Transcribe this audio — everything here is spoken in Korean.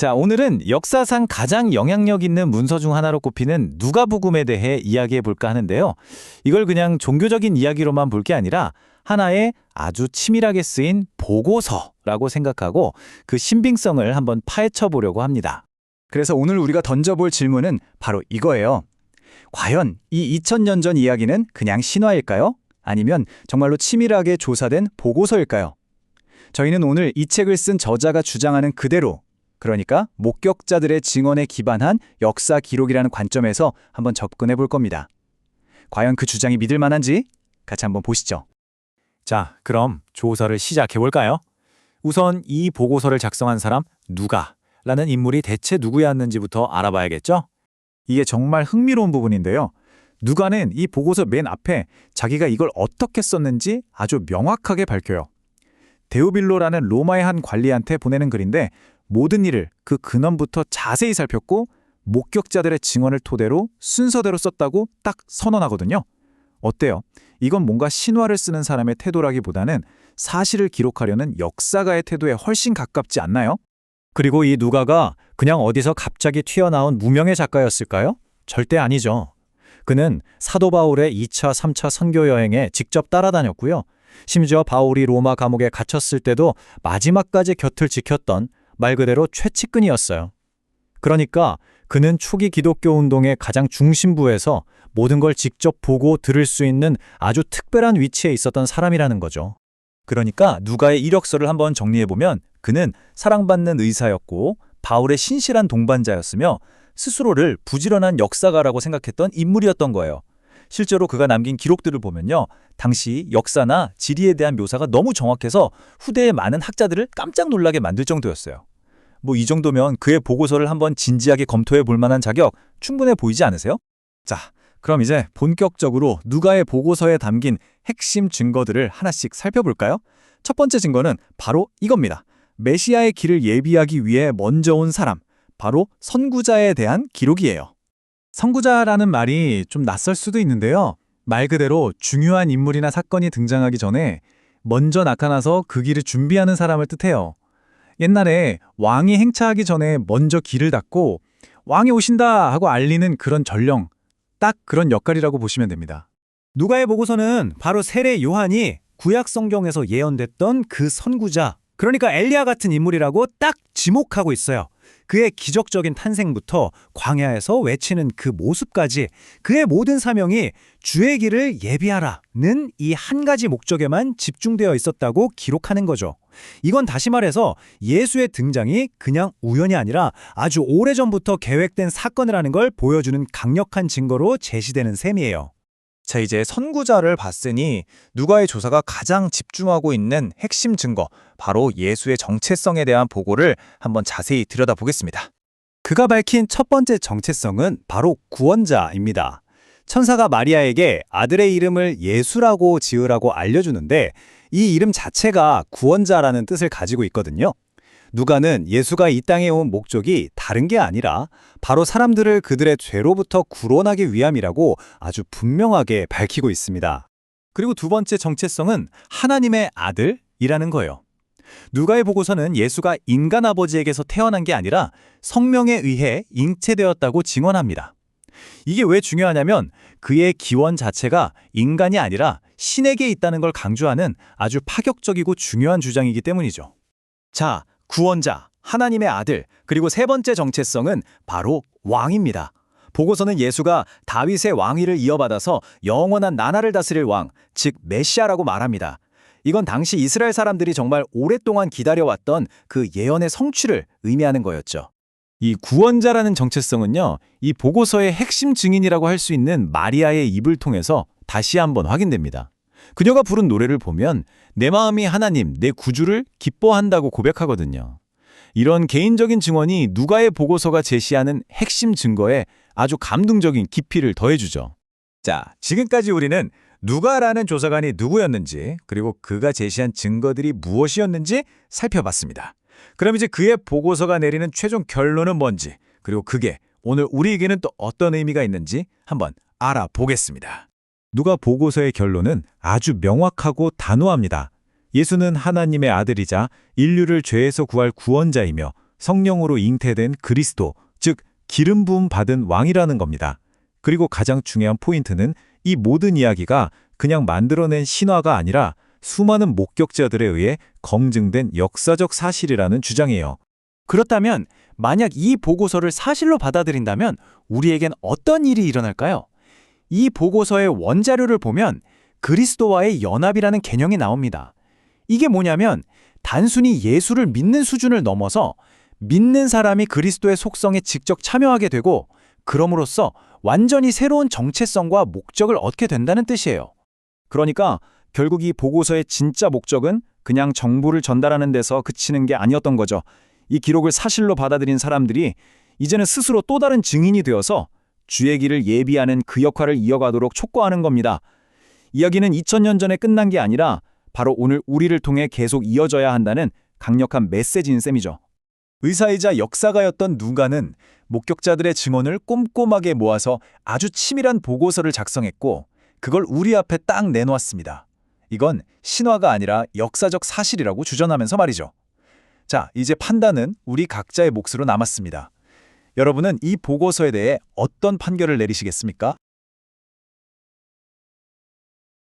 자, 오늘은 역사상 가장 영향력 있는 문서 중 하나로 꼽히는 누가복음에 대해 이야기해 볼까 하는데요. 이걸 그냥 종교적인 이야기로만 볼 게 아니라 하나의 아주 치밀하게 쓰인 보고서라고 생각하고 그 신빙성을 한번 파헤쳐 보려고 합니다. 그래서 오늘 우리가 던져볼 질문은 바로 이거예요. 과연 이 2000년 전 이야기는 그냥 신화일까요? 아니면 정말로 치밀하게 조사된 보고서일까요? 저희는 오늘 이 책을 쓴 저자가 주장하는 그대로, 그러니까 목격자들의 증언에 기반한 역사 기록이라는 관점에서 한번 접근해 볼 겁니다. 과연 그 주장이 믿을 만한지 같이 한번 보시죠. 자, 그럼 조사를 시작해 볼까요? 우선 이 보고서를 작성한 사람 누가라는 인물이 대체 누구였는지부터 알아봐야겠죠? 이게 정말 흥미로운 부분인데요. 누가는 이 보고서 맨 앞에 자기가 이걸 어떻게 썼는지 아주 명확하게 밝혀요. 데오빌로라는 로마의 한 관리한테 보내는 글인데 모든 일을 그 근원부터 자세히 살폈고 목격자들의 증언을 토대로 순서대로 썼다고 딱 선언하거든요. 어때요? 이건 뭔가 신화를 쓰는 사람의 태도라기보다는 사실을 기록하려는 역사가의 태도에 훨씬 가깝지 않나요? 그리고 이 누가가 그냥 어디서 갑자기 튀어나온 무명의 작가였을까요? 절대 아니죠. 그는 사도 바울의 2차, 3차 선교 여행에 직접 따라다녔고요. 심지어 바울이 로마 감옥에 갇혔을 때도 마지막까지 곁을 지켰던 말 그대로 최측근이었어요. 그러니까 그는 초기 기독교 운동의 가장 중심부에서 모든 걸 직접 보고 들을 수 있는 아주 특별한 위치에 있었던 사람이라는 거죠. 그러니까 누가의 이력서를 한번 정리해보면 그는 사랑받는 의사였고 바울의 신실한 동반자였으며 스스로를 부지런한 역사가라고 생각했던 인물이었던 거예요. 실제로 그가 남긴 기록들을 보면요. 당시 역사나 지리에 대한 묘사가 너무 정확해서 후대의 많은 학자들을 깜짝 놀라게 만들 정도였어요. 뭐 이 정도면 그의 보고서를 한번 진지하게 검토해 볼 만한 자격 충분해 보이지 않으세요? 자, 그럼 이제 본격적으로 누가의 보고서에 담긴 핵심 증거들을 하나씩 살펴볼까요? 첫 번째 증거는 바로 이겁니다. 메시아의 길을 예비하기 위해 먼저 온 사람, 바로 선구자에 대한 기록이에요. 선구자라는 말이 좀 낯설 수도 있는데요. 말 그대로 중요한 인물이나 사건이 등장하기 전에 먼저 나타나서 그 길을 준비하는 사람을 뜻해요. 옛날에 왕이 행차하기 전에 먼저 길을 닫고 왕이 오신다 하고 알리는 그런 전령, 딱 그런 역할이라고 보시면 됩니다. 누가의 보고서는 바로 세례 요한이 구약 성경에서 예언됐던 그 선구자, 그러니까 엘리야 같은 인물이라고 딱 지목하고 있어요. 그의 기적적인 탄생부터 광야에서 외치는 그 모습까지 그의 모든 사명이 주의 길을 예비하라는 이 한 가지 목적에만 집중되어 있었다고 기록하는 거죠. 이건 다시 말해서 예수의 등장이 그냥 우연이 아니라 아주 오래전부터 계획된 사건이라는 걸 보여주는 강력한 증거로 제시되는 셈이에요. 자, 이제 선구자를 봤으니 누가의 조사가 가장 집중하고 있는 핵심 증거, 바로 예수의 정체성에 대한 보고를 한번 자세히 들여다보겠습니다. 그가 밝힌 첫 번째 정체성은 바로 구원자입니다. 천사가 마리아에게 아들의 이름을 예수라고 지으라고 알려주는데 이 이름 자체가 구원자라는 뜻을 가지고 있거든요. 누가는 예수가 이 땅에 온 목적이 다른 게 아니라 바로 사람들을 그들의 죄로부터 구원하기 위함이라고 아주 분명하게 밝히고 있습니다. 그리고 두 번째 정체성은 하나님의 아들이라는 거예요. 누가의 보고서는 예수가 인간 아버지에게서 태어난 게 아니라 성령에 의해 잉태되었다고 증언합니다. 이게 왜 중요하냐면 그의 기원 자체가 인간이 아니라 신에게 있다는 걸 강조하는 아주 파격적이고 중요한 주장이기 때문이죠. 자, 구원자, 하나님의 아들, 그리고 세 번째 정체성은 바로 왕입니다. 보고서는 예수가 다윗의 왕위를 이어받아서 영원한 나라를 다스릴 왕, 즉 메시아라고 말합니다. 이건 당시 이스라엘 사람들이 정말 오랫동안 기다려왔던 그 예언의 성취를 의미하는 거였죠. 이 구원자라는 정체성은요, 이 보고서의 핵심 증인이라고 할 수 있는 마리아의 입을 통해서 다시 한번 확인됩니다. 그녀가 부른 노래를 보면 내 마음이 하나님, 내 구주를 기뻐한다고 고백하거든요. 이런 개인적인 증언이 누가의 보고서가 제시하는 핵심 증거에 아주 감동적인 깊이를 더해주죠. 자, 지금까지 우리는 누가라는 조사관이 누구였는지, 그리고 그가 제시한 증거들이 무엇이었는지 살펴봤습니다. 그럼 이제 그의 보고서가 내리는 최종 결론은 뭔지, 그리고 그게 오늘 우리에게는 또 어떤 의미가 있는지 한번 알아보겠습니다. 누가 보고서의 결론은 아주 명확하고 단호합니다. 예수는 하나님의 아들이자 인류를 죄에서 구할 구원자이며 성령으로 잉태된 그리스도, 즉 기름 부음 받은 왕이라는 겁니다. 그리고 가장 중요한 포인트는 이 모든 이야기가 그냥 만들어낸 신화가 아니라 수많은 목격자들에 의해 검증된 역사적 사실이라는 주장이에요. 그렇다면 만약 이 보고서를 사실로 받아들인다면 우리에겐 어떤 일이 일어날까요? 이 보고서의 원자료를 보면 그리스도와의 연합이라는 개념이 나옵니다. 이게 뭐냐면 단순히 예수를 믿는 수준을 넘어서 믿는 사람이 그리스도의 속성에 직접 참여하게 되고 그럼으로써 완전히 새로운 정체성과 목적을 얻게 된다는 뜻이에요. 그러니까 결국 이 보고서의 진짜 목적은 그냥 정보를 전달하는 데서 그치는 게 아니었던 거죠. 이 기록을 사실로 받아들인 사람들이 이제는 스스로 또 다른 증인이 되어서 주의 길을 예비하는 그 역할을 이어가도록 촉구하는 겁니다. 이야기는 2000년 전에 끝난 게 아니라 바로 오늘 우리를 통해 계속 이어져야 한다는 강력한 메시지인 셈이죠. 의사이자 역사가였던 누가는 목격자들의 증언을 꼼꼼하게 모아서 아주 치밀한 보고서를 작성했고 그걸 우리 앞에 딱 내놓았습니다. 이건 신화가 아니라 역사적 사실이라고 주장하면서 말이죠. 자, 이제 판단은 우리 각자의 몫으로 남았습니다. 여러분은 이 보고서에 대해 어떤 판결을 내리시겠습니까?